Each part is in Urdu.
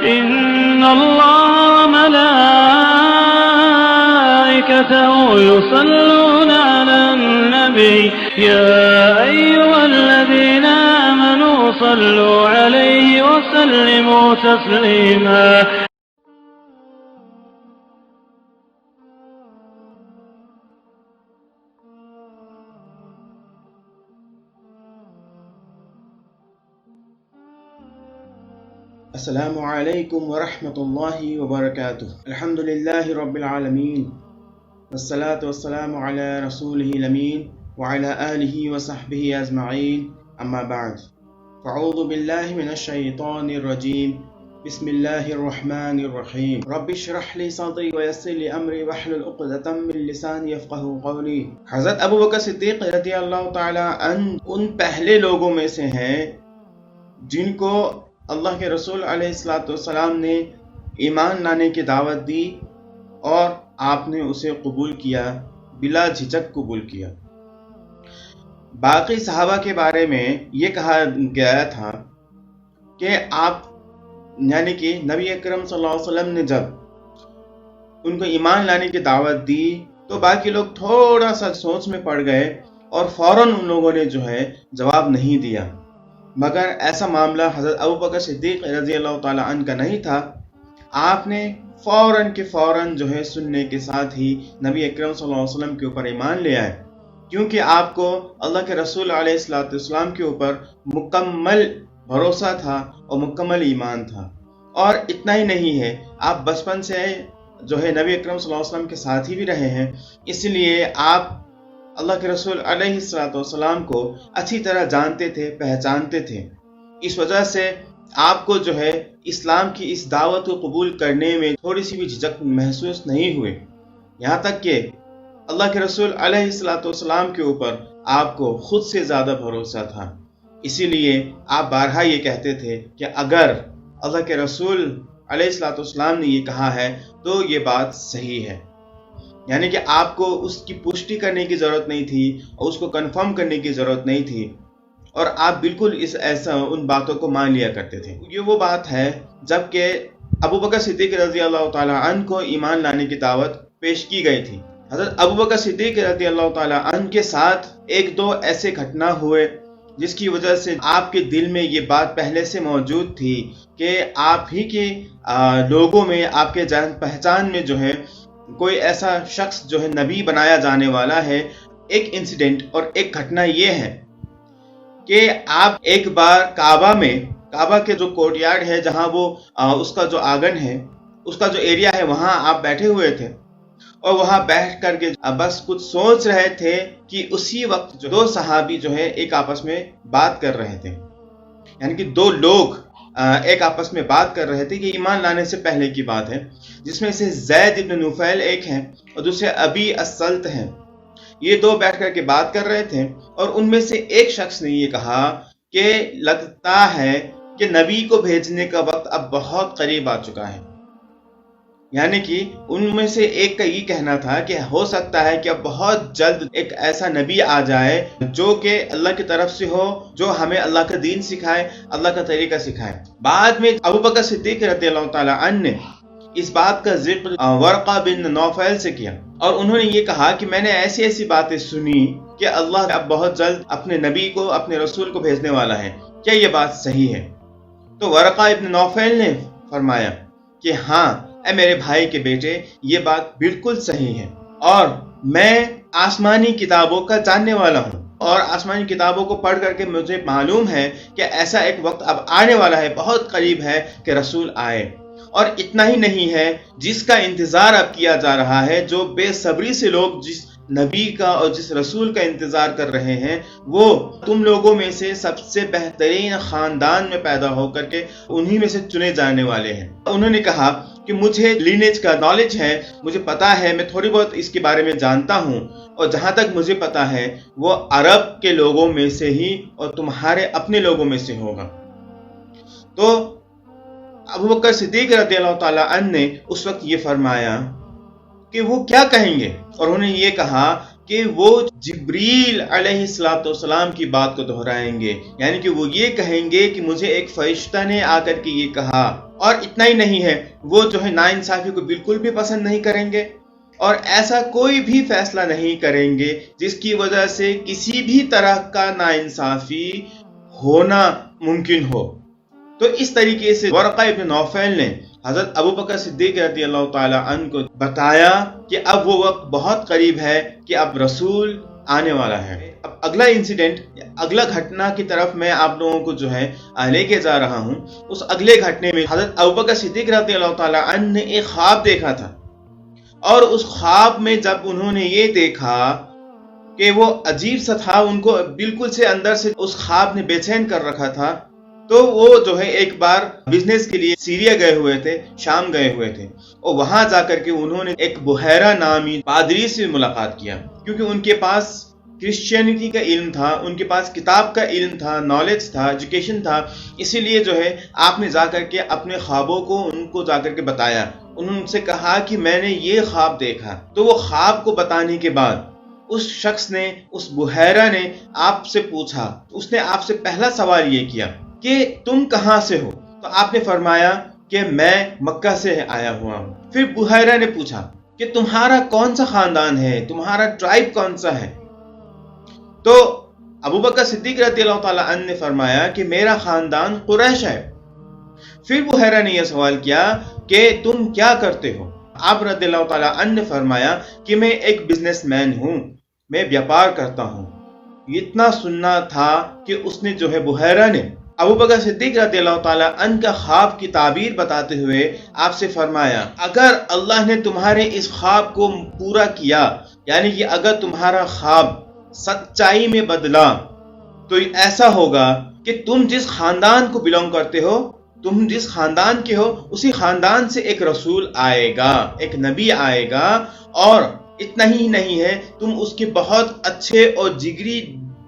إن الله وملائكته يصلون على النبي يا أيها الذين آمنوا صلوا عليه وسلموا تسليما. السلام علیکم ورحمۃ اللہ وبرکاتہ. الحمد للہ رب العالمین والصلاة والسلام علی رسولہ الامین وعلی آلہ وصحبہ اجمعین. اما بعد فاعوذ باللہ من الشیطان الرجیم. بسم اللہ الرحمن الرحیم. رب اشرح لی صدری ویسر لی امری واحلل عقدۃ من لسانی یفقہوا قولی. حضرت ابوبکر صدیق رضی اللہ تعالی عنہ ان پہلے لوگوں میں سے ہیں جن کو اللہ کے رسول علیہ السلام نے ایمان لانے کی دعوت دی اور آپ نے اسے قبول کیا، بلا جھجک قبول کیا. باقی صحابہ کے بارے میں یہ کہا گیا تھا کہ آپ یعنی کہ نبی اکرم صلی اللہ علیہ وسلم نے جب ان کو ایمان لانے کی دعوت دی تو باقی لوگ تھوڑا سا سوچ میں پڑ گئے اور فوراً ان لوگوں نے جو ہے جواب نہیں دیا. مگر ایسا معاملہ حضرت ابوبکر صدیق رضی اللہ تعالی عنہ کا نہیں تھا. آپ نے فوراً کے فوراً جو ہے سننے کے ساتھ ہی نبی اکرم صلی اللہ علیہ وسلم کے اوپر ایمان لے آئے، کیونکہ آپ کو اللہ کے رسول علیہ السلام کے اوپر مکمل بھروسہ تھا اور مکمل ایمان تھا. اور اتنا ہی نہیں ہے، آپ بچپن سے جو ہے نبی اکرم صلی اللہ علیہ وسلم کے ساتھ ہی بھی رہے ہیں، اس لیے آپ اللہ کے رسول علیہ السلام کو اچھی طرح جانتے تھے، پہچانتے تھے. اس وجہ سے آپ کو جو ہے اسلام کی اس دعوت کو قبول کرنے میں تھوڑی سی بھی جھجک محسوس نہیں ہوئے. یہاں تک کہ اللہ کے رسول علیہ السلام کے اوپر آپ کو خود سے زیادہ بھروسہ تھا. اسی لیے آپ بارہا یہ کہتے تھے کہ اگر اللہ کے رسول علیہ السلام نے یہ کہا ہے تو یہ بات صحیح ہے. یعنی کہ آپ کو اس کی پشٹی کرنے کی ضرورت نہیں تھی اور اس کو کنفرم کرنے کی ضرورت نہیں تھی، اور آپ بالکل ان باتوں کو مان لیا کرتے تھے. یہ وہ بات ہے جب کہ ابوبکر صدیق رضی اللہ تعالی عنہ کو ایمان لانے کی دعوت پیش کی گئی تھی. حضرت ابوبکر صدیق رضی اللہ تعالی عنہ کے ساتھ ایک دو ایسے گھٹنا ہوئے جس کی وجہ سے آپ کے دل میں یہ بات پہلے سے موجود تھی کہ آپ ہی کے لوگوں میں، آپ کے جان پہچان میں جو ہے کوئی ایسا شخص جو ہے نبی بنایا جانے والا ہے. ایک انسیڈنٹ اور ایک گھٹنا یہ ہے کہ آپ ایک بار کعبہ کے جو کورٹ یارڈ ہے، جہاں وہ اس کا جو آنگن ہے، اس کا جو ایریا ہے، وہاں آپ بیٹھے ہوئے تھے اور وہاں بیٹھ کر کے بس کچھ سوچ رہے تھے کہ اسی وقت جو دو صحابی جو ہے ایک آپس میں بات کر رہے تھے. یعنی کہ دو لوگ ایک آپس میں بات کر رہے تھے کہ ایمان لانے سے پہلے کی بات ہے، جس میں سے زید ابن نفیل ایک ہیں اور دوسرے ابی السلط ہیں. یہ دو بیٹھ کر کے بات کر رہے تھے اور ان میں سے ایک شخص نے یہ کہا کہ لگتا ہے کہ نبی کو بھیجنے کا وقت اب بہت قریب آ چکا ہے. یعنی کہ ان میں سے ایک کا یہ کہنا تھا کہ ہو سکتا ہے کہ اب بہت جلد ایک ایسا نبی آ جائے جو کہ اللہ کی طرف سے ہو، جو ہمیں اللہ کا دین سکھائے، اللہ کا طریقہ سکھائے. بعد میں ابوبکر صدیق رضی اللہ تعالی عنہ نے اس بات کا ذکر ورقہ بن نوفل سے کیا اور انہوں نے یہ کہا کہ میں نے ایسی ایسی باتیں سنی کہ اللہ اب بہت جلد اپنے نبی کو، اپنے رسول کو بھیجنے والا ہے. کیا یہ بات صحیح ہے؟ تو ورقہ ابن نوفل نے فرمایا کہ ہاں اے میرے بھائی کے بیٹے، یہ بات بالکل صحیح ہے، اور میں آسمانی کتابوں کا جاننے والا ہوں اور آسمانی کتابوں کو پڑھ کر کے مجھے معلوم ہے کہ ایسا ایک وقت اب آنے والا ہے، بہت قریب ہے کہ رسول آئے. اور اتنا ہی نہیں ہے، جس کا انتظار اب کیا جا رہا ہے، جو بے صبری سے لوگ جس نبی کا اور جس رسول کا انتظار کر رہے ہیں، وہ تم لوگوں میں سے سب سے بہترین خاندان میں پیدا ہو کر کے انہی میں سے چنے جانے والے ہیں. انہوں نے کہا کہ مجھے لینیج کا نالج ہے، مجھے پتا ہے، میں تھوڑی بہت اس کے بارے میں جانتا ہوں، اور جہاں تک مجھے پتا ہے وہ عرب کے لوگوں میں سے ہی اور تمہارے اپنے لوگوں میں سے ہوگا. تو ابوبکر صدیق رضی اللہ تعالی عنہ نے اس وقت یہ فرمایا کہ وہ کیا کہیں گے، اور انہوں نے یہ کہا کہ وہ جبریل علیہ السلام کی بات کو دہرائیں گے، یعنی کہ وہ یہ کہیں گے کہ مجھے ایک فرشتہ نے آ کر کے یہ کہا۔ اور اتنا ہی نہیں ہے، وہ جو ہے ناانصافی کو بالکل بھی پسند نہیں کریں گے، اور ایسا کوئی بھی فیصلہ نہیں کریں گے جس کی وجہ سے کسی بھی طرح کا ناانصافی ہونا ممکن ہو۔ تو اس طریقے سے ورقہ ابن نوفل نے حضرت ابوبکر صدیق رضی اللہ تعالی عنہ کو بتایا کہ اب وہ وقت بہت قریب ہے کہ اب رسول آنے والا ہے۔ اب اگلا انسیڈنٹ، اگلا گھٹنا کی طرف میں آپ لوگوں کو جو ہے لے کے جا رہا ہوں۔ اس اگلے گھٹنے میں حضرت ابوبکر صدیق رضی اللہ تعالی عنہ نے ایک خواب دیکھا تھا، اور اس خواب میں جب انہوں نے یہ دیکھا کہ وہ عجیب سا تھا، ان کو بالکل سے اندر سے اس خواب نے بے چین کر رکھا تھا، تو وہ جو ہے ایک بار بزنس کے لیے سیریا گئے ہوئے تھے، شام گئے ہوئے تھے، اور وہاں جا کر کے انہوں نے ایک بحیرہ نامی پادری سے ملاقات کیا، کیونکہ ان کے پاس کرسچینٹی کا علم تھا، ان کے پاس کتاب کا علم تھا، نالج تھا، ایجوکیشن تھا۔ اسی لیے جو ہے آپ نے جا کر کے اپنے خوابوں کو ان کو جا کر کے بتایا۔ انہوں نے سے کہا کہ میں نے یہ خواب دیکھا، تو وہ خواب کو بتانے کے بعد اس شخص نے، اس بحیرہ نے آپ سے پوچھا، اس نے آپ سے پہلا سوال یہ کیا کہ تم کہاں سے ہو؟ تو آپ نے فرمایا کہ میں مکہ سے آیا ہوا ہوں۔ پھر بحیرہ نے پوچھا کہ تمہارا کون سا خاندان ہے، تمہارا ٹرائب کون سا ہے؟ تو ابوبکر صدیق رضی اللہ تعالی عنہ نے فرمایا کہ میرا خاندان قریش ہے۔ پھر بحیرہ نے یہ سوال کیا کہ تم کیا کرتے ہو؟ آپ رضی اللہ تعالی عنہ نے فرمایا کہ میں ایک بزنس مین ہوں، میں بیاپار کرتا ہوں۔ اتنا سننا تھا کہ اس نے جو ہے بحیرہ نے ابوبکر صدیق رضی اللہ تعالی عنہ کا خواب کی تعبیر بتاتے ہوئے آپ سے فرمایا، اگر اللہ نے تمہارے اس خواب کو پورا کیا، یعنی کہ اگر تمہارا خواب سچائی میں بدلا، تو ایسا ہوگا کہ تم جس خاندان کو بلونگ کرتے ہو، تم جس خاندان کے ہو، اسی خاندان سے ایک رسول آئے گا، ایک نبی آئے گا، اور اتنا ہی نہیں ہے، تم اس کے بہت اچھے اور جگری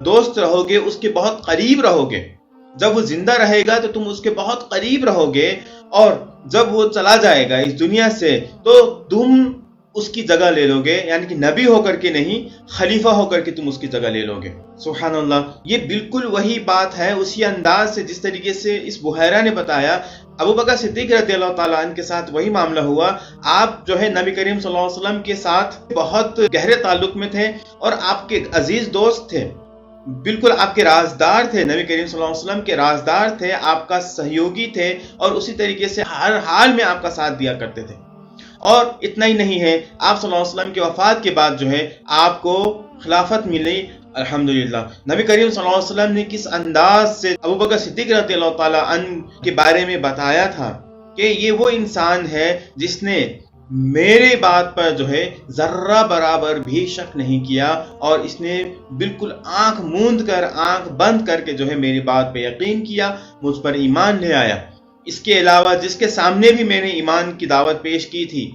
دوست رہو گے، اس کے بہت قریب رہو گے۔ جب وہ زندہ رہے گا تو تم اس کے بہت قریب رہو گے، اور جب وہ چلا جائے گا اس دنیا سے تو تم اس کی جگہ لے لو گے، یعنی کہ نبی ہو کر کے نہیں، خلیفہ ہو کر کے تم اس کی جگہ لے لو گے۔ سبحان اللہ، یہ بالکل وہی بات ہے، اسی انداز سے جس طریقے سے اس بحیرہ نے بتایا، ابوبکر صدیق رضی اللہ تعالیٰ عنہ کے ساتھ وہی معاملہ ہوا۔ آپ جو ہے نبی کریم صلی اللہ علیہ وسلم کے ساتھ بہت گہرے تعلق میں تھے، اور آپ کے عزیز دوست تھے، بالکل آپ کے رازدار تھے، نبی کریم صلی اللہ علیہ وسلم کے رازدار تھے، آپ کا سہیوگی تھے، اور اسی طریقے سے ہر حال میں آپ کا ساتھ دیا کرتے تھے۔ اور اتنا ہی نہیں ہے، آپ صلی اللہ علیہ وسلم کے وفات کے بعد جو ہے آپ کو خلافت ملی، الحمدللہ۔ نبی کریم صلی اللہ علیہ وسلم نے کس انداز سے ابوبکر صدیق رضی اللہ تعالیٰ عنہ کے بارے میں بتایا تھا کہ یہ وہ انسان ہے جس نے میرے بات پر جو ہے ذرہ برابر بھی شک نہیں کیا، اور اس نے بالکل آنکھ موند کر، آنکھ بند کر کے جو ہے میری بات پہ یقین کیا، مجھ پر ایمان لے آیا۔ اس کے علاوہ جس کے سامنے بھی میں نے ایمان کی دعوت پیش کی تھی،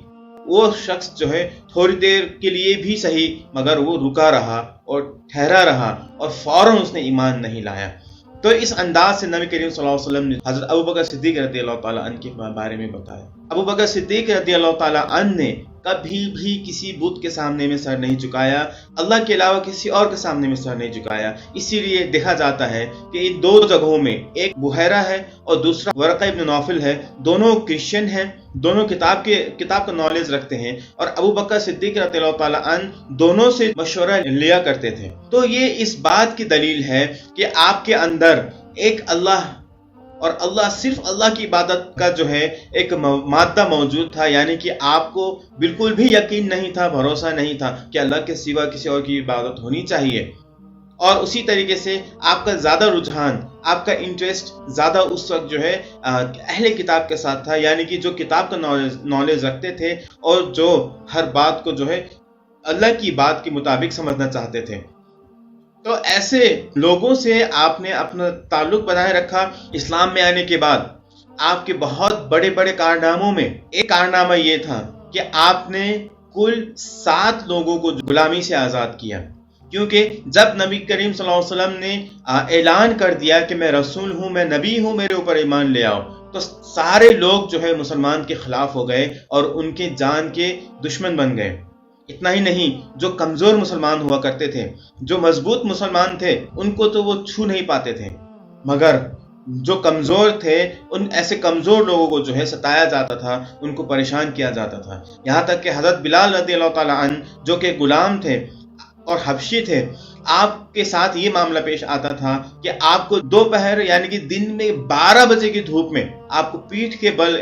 وہ شخص جو ہے تھوڑی دیر کے لیے بھی صحیح مگر وہ رکا رہا اور ٹھہرا رہا، اور فوراً اس نے ایمان نہیں لایا۔ تو اس انداز سے نبی کریم صلی اللہ علیہ وسلم نے حضرت ابوبکر صدیق رضی اللہ تعالیٰ عنہ کے بارے میں بتایا۔ ابوبکر صدیق رضی اللہ تعالیٰ عنہ نے کبھی بھی کسی بت کے سامنے میں سر نہیں جھکایا، اللہ کے علاوہ کسی اور کے سامنے میں سر نہیں جھکایا۔ اسی لیے دیکھا جاتا ہے کہ ان دو جگہوں میں، ایک بحیرہ ہے اور دوسرا ورقہ ابن نوفل ہے، دونوں کرسچن ہیں، دونوں کتاب کا نالج رکھتے ہیں، اور ابوبکر صدیق رضی اللہ تعالیٰ عنہ دونوں سے مشورہ لیا کرتے تھے۔ تو یہ اس بات کی دلیل ہے کہ آپ کے اندر ایک اللہ، اور اللہ صرف اللہ کی عبادت کا جو ہے ایک مادہ موجود تھا، یعنی کہ آپ کو بالکل بھی یقین نہیں تھا، بھروسہ نہیں تھا کہ اللہ کے سوا کسی اور کی عبادت ہونی چاہیے، اور اسی طریقے سے آپ کا زیادہ رجحان، آپ کا انٹرسٹ زیادہ اس وقت جو ہے اہل کتاب کے ساتھ تھا، یعنی کہ جو کتاب کا نالج رکھتے تھے اور جو ہر بات کو جو ہے اللہ کی بات کے مطابق سمجھنا چاہتے تھے۔ تو ایسے لوگوں سے آپ نے اپنا تعلق بنائے رکھا۔ اسلام میں آنے کے بعد آپ کے بہت بڑے بڑے کارناموں میں ایک کارنامہ یہ تھا کہ آپ نے کل 7 لوگوں کو غلامی سے آزاد کیا، کیونکہ جب نبی کریم صلی اللہ علیہ وسلم نے اعلان کر دیا کہ میں رسول ہوں، میں نبی ہوں، میرے اوپر ایمان لے آؤ، تو سارے لوگ جو ہے مسلمان کے خلاف ہو گئے اور ان کے جان کے دشمن بن گئے۔ اتنا ہی نہیں، جو کمزور مسلمان ہوا کرتے تھے، جو مضبوط مسلمان تھے، ان کو تو وہ چھو نہیں پاتے تھے، مگر جو کمزور تھے ان ایسے کمزور لوگوں کو جو ہے ستایا جاتا تھا، ان کو پریشان کیا جاتا تھا۔ یہاں تک کہ حضرت بلال رضی اللہ تعالیٰ عنہ جو کہ غلام تھے اور حبشی تھے، آپ کے ساتھ یہ معاملہ پیش آتا تھا کہ آپ کو دوپہر یعنی کہ دن میں 12 بجے کی دھوپ میں آپ کو پیٹھ کے بل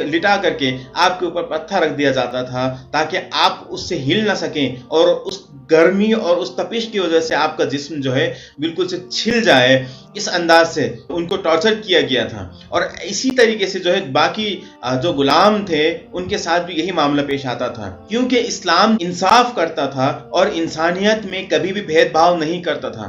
لٹا کر کے آپ کے اوپر پتھر رکھ دیا جاتا تھا تاکہ آپ اس سے ہل نہ سکیں، اور اس گرمی اور اس تپش کی وجہ سے آپ کا جسم جو ہے بالکل سے چھل جائے، اس انداز سے ان کو ٹارچر کیا گیا تھا۔ اور اسی طریقے سے جو ہے باقی جو غلام تھے ان کے ساتھ بھی یہی معاملہ پیش آتا تھا، کیونکہ اسلام انصاف کرتا تھا اور انسانیت میں کبھی بھی بھید بھاؤ نہیں کرتا تھا۔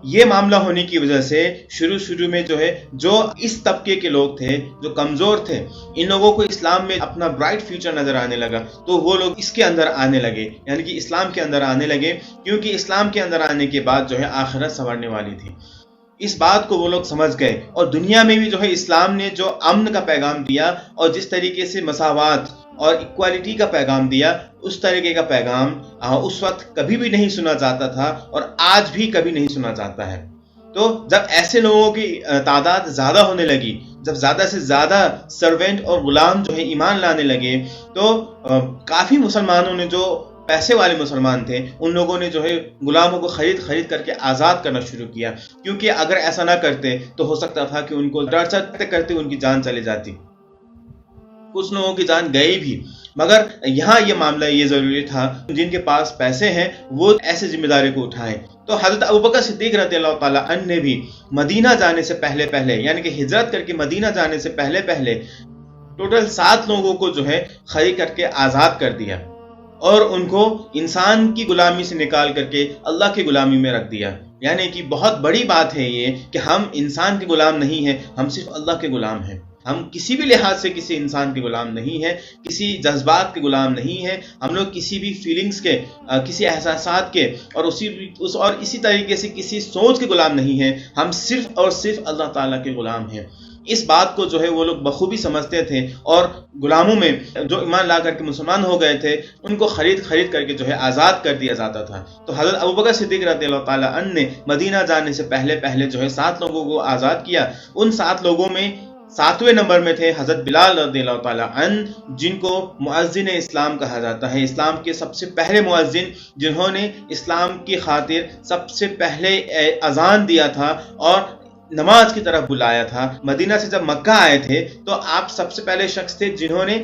یہ معاملہ ہونے کی وجہ سے شروع میں جو ہے جو اس طبقے کے لوگ تھے، جو کمزور تھے، ان لوگوں کو اسلام میں اپنا برائٹ فیوچر نظر آنے لگا، تو وہ لوگ اس کے اندر آنے لگے، یعنی کہ اسلام کے اندر آنے لگے، کیونکہ اسلام کے اندر آنے کے بعد جو ہے آخرت سنورنے والی تھی۔ اس بات کو وہ لوگ سمجھ گئے، اور دنیا میں بھی جو ہے اسلام نے جو امن کا پیغام دیا اور جس طریقے سے مساوات اور ایکوالٹی کا پیغام دیا، اس طریقے کا پیغام اس وقت کبھی بھی نہیں سنا جاتا تھا اور آج بھی کبھی نہیں سنا جاتا ہے۔ تو جب ایسے لوگوں کی تعداد زیادہ ہونے لگی، جب زیادہ سے زیادہ سرونٹ اور غلام جو ہے ایمان لانے لگے، تو کافی مسلمانوں نے، جو پیسے والے مسلمان تھے، ان لوگوں نے جو ہے غلاموں کو خرید کر کے آزاد کرنا شروع کیا، کیونکہ اگر ایسا نہ کرتے تو ہو سکتا تھا کہ ان کو ٹارچر کرتے ان کی جان چلی جاتی۔ کچھ لوگوں کی جان گئی بھی، مگر یہاں یہ معاملہ یہ ضروری تھا جن کے پاس پیسے ہیں وہ ایسے ذمہ داری کو اٹھائیں۔ تو حضرت ابوبکر صدیق رضی اللہ تعالیٰ عنہ نے بھی مدینہ جانے سے پہلے یعنی کہ ہجرت کر کے مدینہ جانے سے پہلے ٹوٹل 7 لوگوں کو جو ہے خرید کر کے آزاد کر دیا، اور ان کو انسان کی غلامی سے نکال کر کے اللہ کی غلامی میں رکھ دیا۔ یعنی کہ بہت بڑی بات ہے یہ کہ ہم انسان کے غلام نہیں ہیں، ہم صرف اللہ کے غلام ہیں۔ ہم کسی بھی لحاظ سے کسی انسان کے غلام نہیں ہیں، کسی جذبات کے غلام نہیں ہیں، ہم لوگ کسی بھی فیلنگز کے، کسی احساسات کے اور اسی طریقے سے کسی سوچ کے غلام نہیں ہیں، ہم صرف اور صرف اللہ تعالیٰ کے غلام ہیں۔ اس بات کو جو ہے وہ لوگ بخوبی سمجھتے تھے، اور غلاموں میں جو ایمان لا کر کے مسلمان ہو گئے تھے ان کو خرید کر کے جو ہے آزاد کر دیا جاتا تھا۔ تو حضرت ابوبکر صدیق رضی اللہ تعالیٰ عنہ نے مدینہ جانے سے پہلے جو ہے 7 لوگوں کو آزاد کیا۔ ان 7 لوگوں میں 7ویں نمبر میں تھے حضرت بلال رضی اللہ تعالیٰ عنہ، جن کو مؤذن اسلام کہا جاتا ہے، اسلام کے سب سے پہلے مؤذن، جنہوں نے اسلام کی خاطر سب سے پہلے اذان دیا تھا اور نماز کی طرف بلایا تھا۔ مدینہ سے جب مکہ آئے تھے تو آپ سب سے پہلے شخص تھے جنہوں نے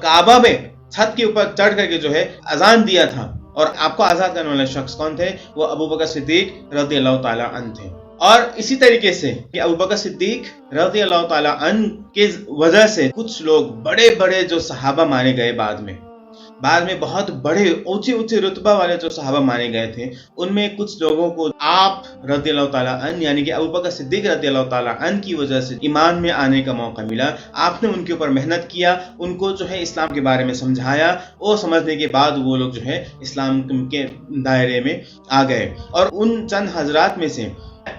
کعبہ میں چھت کے اوپر چڑھ کر کے جو ہے اذان دیا تھا، اور آپ کو آزاد کرنے والے شخص کون تھے؟ وہ ابوبکر صدیق رضی اللہ تعالیٰ عنہ تھے۔ اور اسی طریقے سے کہ ابوبکر صدیق رضی اللہ تعالیٰ عنہ کی وجہ سے کچھ لوگ بڑے جو صحابہ مانے گئے، بعد میں بہت بڑے اونچے رتبہ والے جو صحابہ مانے گئے تھے، ان میں کچھ لوگوں کو آپ رضی اللہ تعالیٰ عنہ یعنی کہ ابوبکر صدیق رضی اللہ تعالیٰ عنہ کی وجہ سے ایمان میں آنے کا موقع ملا۔ آپ نے ان کے اوپر محنت کیا، ان کو جو ہے اسلام کے بارے میں سمجھایا، اور سمجھنے کے بعد وہ لوگ جو ہے اسلام کے دائرے میں آ گئے۔ اور ان چند حضرات میں سے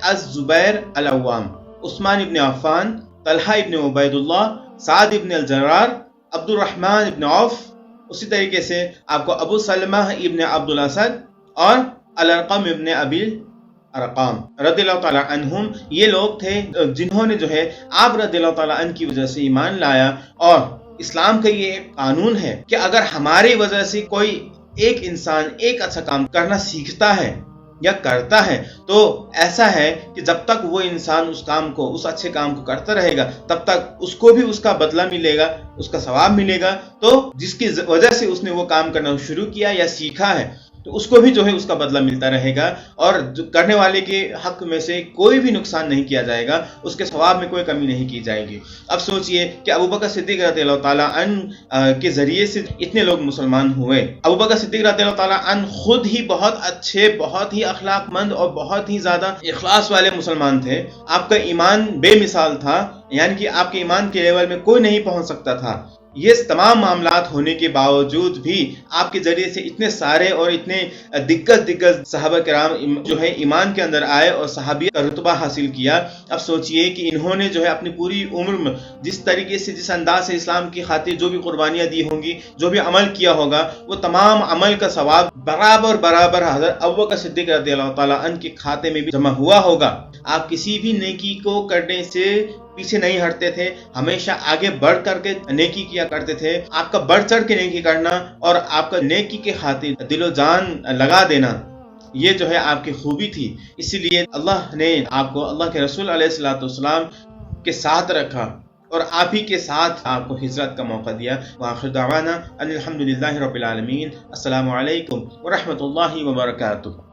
الزبیر العوام، عثمان ابن عفان، طلحہ ابن عبید اللہ، سعد ابن الجرار، عبد الرحمن ابن عوف، اسی طریقے سے آپ کو ابو سلمہ ابن عبد الاسد اور الارقم ابن ابی ارقام رضی اللہ تعالیٰ عنہم، یہ لوگ تھے جنہوں نے جو ہے آپ رضی اللہ تعالیٰ عنہ کی وجہ سے ایمان لایا۔ اور اسلام کا یہ قانون ہے کہ اگر ہماری وجہ سے کوئی ایک انسان ایک اچھا کام کرنا سیکھتا ہے یا کرتا ہے، تو ایسا ہے کہ جب تک وہ انسان اس اچھے کام کو کرتا رہے گا، تب تک اس کو بھی اس کا بدلہ ملے گا، اس کا ثواب ملے گا۔ تو جس کی وجہ سے اس نے وہ کام کرنا شروع کیا یا سیکھا ہے، تو اس کو بھی جو ہے اس کا بدلہ ملتا رہے گا، اور کرنے والے کے حق میں سے کوئی بھی نقصان نہیں کیا جائے گا، اس کے ثواب میں کوئی کمی نہیں کی جائے گی۔ اب سوچئے کہ ابوبکر صدیق رضی اللہ تعالیٰ عنہ کے ذریعے سے اتنے لوگ مسلمان ہوئے۔ ابوبکر صدیق رضی اللہ تعالیٰ عنہ خود ہی بہت اچھے، بہت ہی اخلاق مند اور بہت ہی زیادہ اخلاص والے مسلمان تھے۔ آپ کا ایمان بے مثال تھا، یعنی کہ آپ کے ایمان کے لیول میں کوئی نہیں پہنچ سکتا تھا، یہ تمام معاملات ہونے کے باوجود بھی آپ کے ذریعے سے اتنے سارے اور اتنے دگز صحابہ کرام جو ہے ایمان کے اندر آئے اور صحابیت کا رتبہ حاصل کیا۔ اب سوچئے کہ انہوں نے جو ہے اپنی پوری عمر میں جس طریقے سے، جس انداز سے اسلام کی خاطر جو بھی قربانیاں دی ہوں گی، جو بھی عمل کیا ہوگا، وہ تمام عمل کا ثواب برابر حضرت ابوبکر صدیق رضی اللہ تعالیٰ عنہ کے کھاتے میں بھی جمع ہوا ہوگا۔ آپ کسی بھی نیکی کو کرنے سے پیچھے نہیں ہٹتے تھے، ہمیشہ آگے بڑھ کر کے نیکی کیا کرتے تھے۔ آپ کا بڑھ چڑھ کے نیکی کرنا اور آپ کا نیکی کے خاطر دل و جان لگا دینا، یہ جو ہے آپ کی خوبی تھی۔ اسی لیے اللہ نے آپ کو اللہ کے رسول علیہ الصلوۃ والسلام کے ساتھ رکھا اور آپ ہی کے ساتھ آپ کو ہجرت کا موقع دیا۔ وآخر دعوانا ان الحمدللہ رب العالمین۔ السلام علیکم ورحمۃ اللہ وبرکاتہ۔